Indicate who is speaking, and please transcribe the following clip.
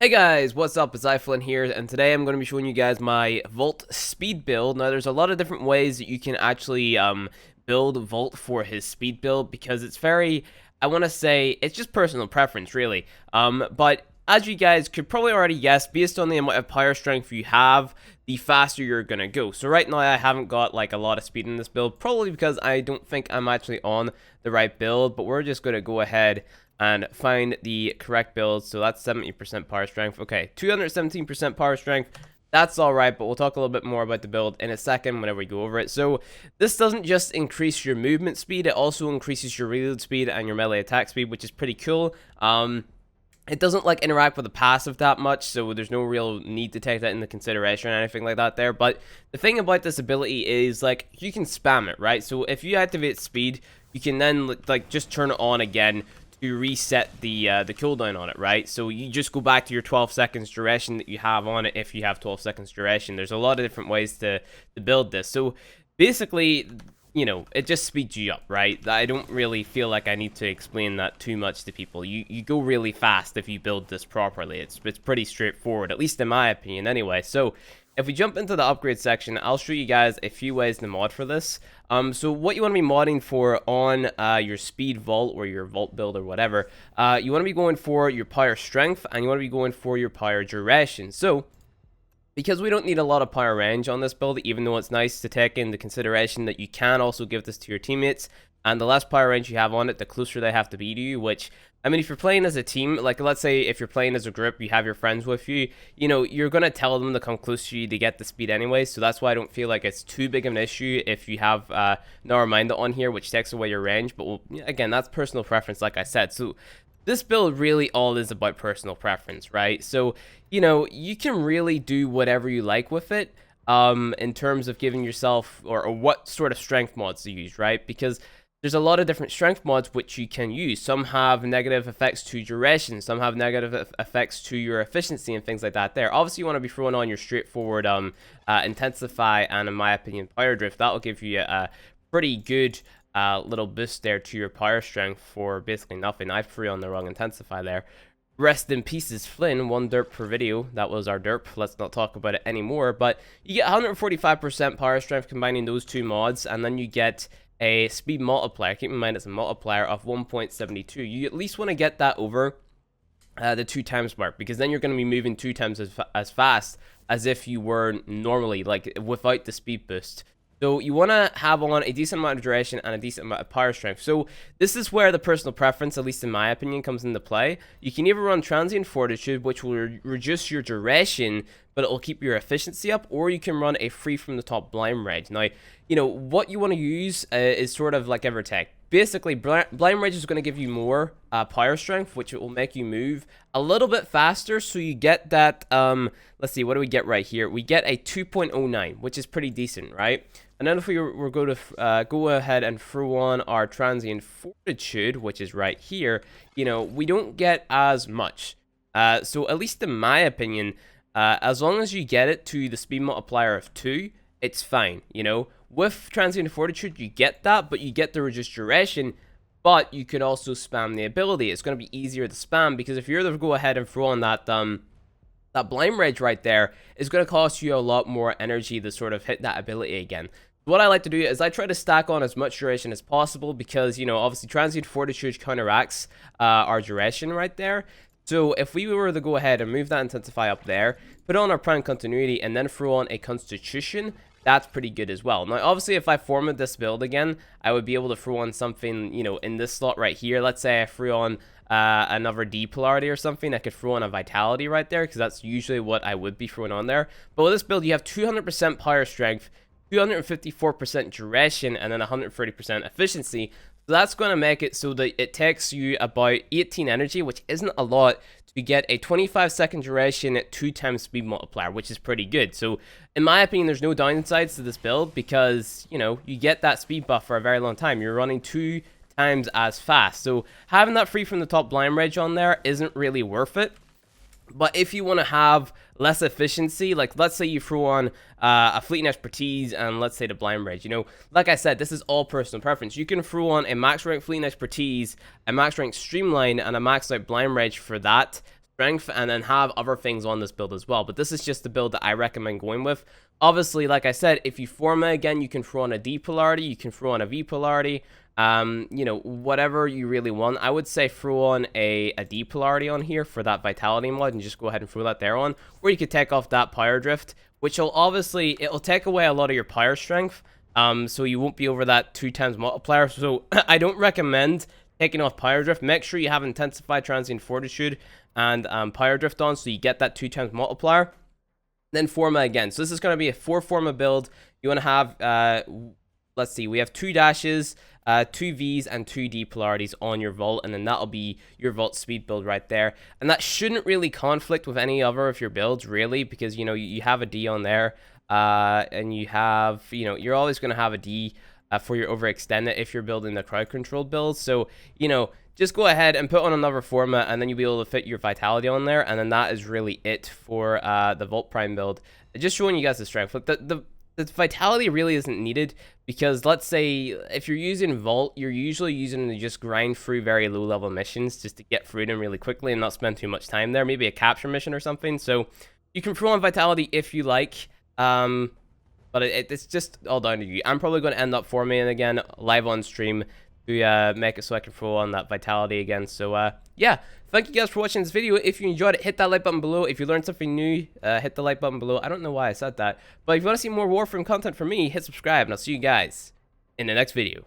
Speaker 1: Hey guys, what's up? It's iFlynn here, and today I'm going to be showing you guys my Vault speed build. Now, there's a lot of different ways that you can actually build Vault for his speed build, because it's very, I want to say, it's just personal preference, really. But as you guys could probably already guess, based on the amount of power strength you have, the faster you're going to go. So right now, I haven't got like a lot of speed in this build, probably because I don't think I'm actually on the right build, but we're just going to go ahead and find the correct build. So that's 70% power strength. Okay, 217% power strength. That's all right, but we'll talk a little bit more about the build in a second whenever we go over it. So this doesn't just increase your movement speed, it also increases your reload speed and your melee attack speed, which is pretty cool. It doesn't like interact with the passive that much, so there's no real need to take that into consideration or anything like that there. But the thing about this ability is like you can spam it, right? So if you activate speed, you can then like just turn it on again to reset the cooldown on it, right? So you just go back to your 12 seconds duration that you have on it if you have 12 seconds duration. There's a lot of different ways to build this. So basically, you know, it just speeds you up, right? I don't really feel like I need to explain that too much to people. You go really fast if you build this properly. It's pretty straightforward, at least in my opinion anyway. So if we jump into the upgrade section, I'll show you guys a few ways to mod for this. So what you want to be modding for on your speed vault or your vault build or whatever, you want to be going for your power strength and you want to be going for your power duration. So because we don't need a lot of power range on this build, even though it's nice to take into consideration that you can also give this to your teammates, and the less power range you have on it, the closer they have to be to you, which, I mean, if you're playing as a team, like, let's say if you're playing as a group, you have your friends with you, you know, you're going to tell them to come close to you to get the speed anyway, so that's why I don't feel like it's too big of an issue if you have Naraminder on here, which takes away your range, but, well, again, that's personal preference, like I said. So this build really all is about personal preference, right? So, you know, you can really do whatever you like with it in terms of giving yourself or what sort of strength mods to use, right? Because there's a lot of different strength mods which you can use. Some have negative effects to duration, some have negative effects to your efficiency and things like that there. Obviously, you want to be throwing on your straightforward intensify and, in my opinion, power drift. That'll give you a pretty good little boost there to your power strength for basically nothing. I threw on the wrong intensify there. Rest in pieces, Flynn. 1 derp per video. That was our derp. Let's not talk about it anymore. But you get 145% power strength combining those two mods, and then you get a speed multiplier. Keep in mind it's a multiplier of 1.72. You at least want to get that over the 2 times mark, because then you're going to be moving 2 times as fast as if you were normally, like without the speed boost. So you want to have on a decent amount of duration and a decent amount of power strength. So this is where the personal preference, at least in my opinion, comes into play. You can either run transient fortitude, which will reduce your duration, but it will keep your efficiency up, or you can run a free from the top blind rage. Now, you know, what you want to use is sort of like Evertech. Basically, blind rage is going to give you more power strength, which it will make you move a little bit faster. So you get that, let's see, what do we get right here? We get a 2.09, which is pretty decent, right? And then if we were going to go ahead and throw on our transient fortitude, which is right here, you know, we don't get as much. So at least in my opinion, as long as you get it to the speed multiplier of 2, it's fine, you know. With transient fortitude, you get that, but you get the reduced duration, but you can also spam the ability. It's going to be easier to spam, because if you're to go ahead and throw on that blind rage right there, it's going to cost you a lot more energy to sort of hit that ability again. What I like to do is I try to stack on as much duration as possible, because, you know, obviously transient fortitude counteracts our duration right there. So if we were to go ahead and move that intensify up there, put on our prime continuity, and then throw on a constitution, that's pretty good as well. Now, obviously, if I formatted this build again, I would be able to throw on something, you know, in this slot right here. Let's say I threw on another D polarity or something. I could throw on a vitality right there, because that's usually what I would be throwing on there. But with this build, you have 200% power strength, 254% duration, and then 130% efficiency. So that's going to make it so that it takes you about 18 energy, which isn't a lot, to get a 25-second duration at 2 times speed multiplier, which is pretty good. So in my opinion, there's no downsides to this build, because, you know, you get that speed buff for a very long time. You're running 2 times as fast. So having that free from the top blind rage on there isn't really worth it. But if you want to have less efficiency, like let's say you throw on a fleeting expertise and let's say the blind rage, you know, like I said, this is all personal preference. You can throw on a max rank fleeting expertise, a max rank streamline, and a max out blind rage for that strength and then have other things on this build as well. But this is just the build that I recommend going with. Obviously, like I said, if you Forma again, you can throw on a D polarity, you can throw on a V polarity, you know, whatever you really want. I would say throw on a D polarity on here for that vitality mod and just go ahead and throw that there on. Or you could take off that power drift, which will obviously, it'll take away a lot of your power strength. So you won't be over that 2x multiplier. So I don't recommend taking off power drift. Make sure you have intensified transient fortitude and power drift on, so you get that 2x multiplier. Then Forma again. So this is going to be a 4 Forma build. You want to have, let's see, we have 2 dashes, 2 Vs, and 2 D polarities on your Vault, and then that'll be your Vault speed build right there. And that shouldn't really conflict with any other of your builds, really, because, you know, you have a D on there, and you have, you know, you're always going to have a D for your overextended if you're building the crowd controlled build. So, you know, just go ahead and put on another Forma, and then you'll be able to fit your vitality on there, and then that is really it for the Vault Prime build. Just showing you guys the strength. But the vitality really isn't needed, because let's say if you're using Vault, you're usually using it to just grind through very low level missions just to get through them really quickly and not spend too much time there. Maybe a capture mission or something. So you can throw on vitality if you like. But it's just all down to you. I'm probably going to end up Formaing again live on stream to make it so I can throw on that vitality again. So yeah, thank you guys for watching this video. If you enjoyed it, hit that like button below. If you learned something new, hit the like button below. I don't know why I said that, but if you want to see more Warframe content from me, hit subscribe, and I'll see you guys in the next video.